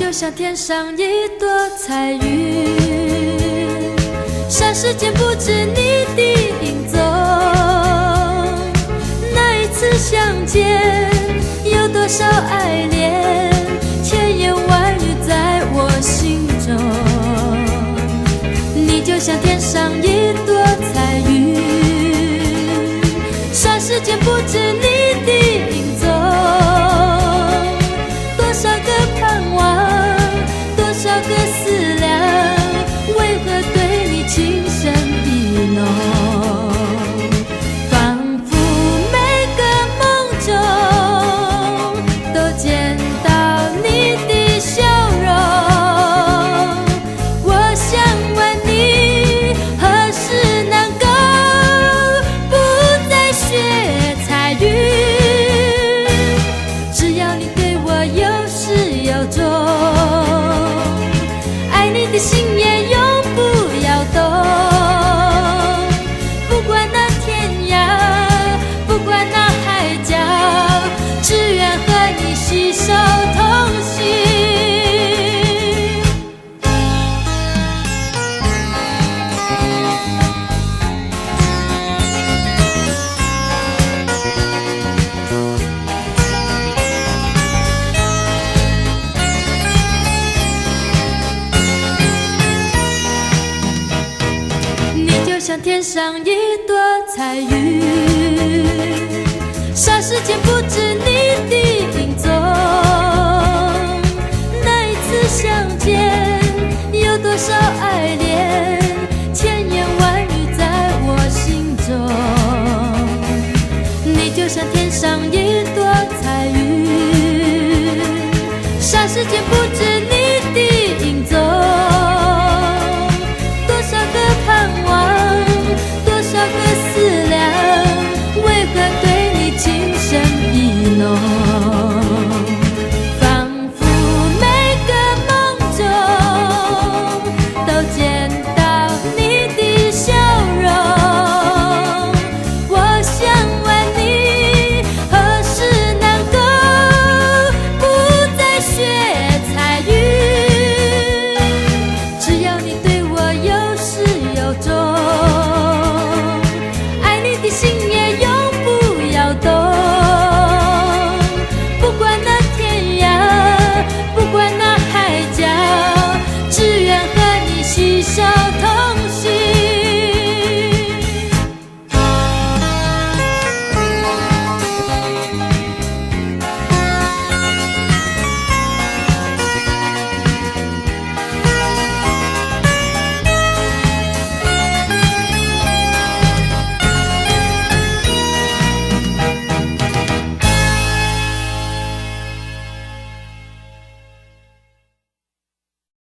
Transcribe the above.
就像天上一朵彩云，霎时间不知你的影踪。那一次相见，有多少爱恋，千言万语在我心中。你就像天上一朵彩云，霎时间不知你的影踪。多少个盼望，多少个思量，为何对你情深意浓？仿佛每个梦中都见到你的笑容。我想问你，何时能够不再学彩云？只要你对我有始有终，爱你的心也永不摇动。不管那天涯，不管那海角，只愿和你携手同行。你就像天上一朵彩云，霎时间不知你的影踪。那一次相见，有多少爱恋，千言万语在我心中。你就像天上一朵彩云，霎时间不知你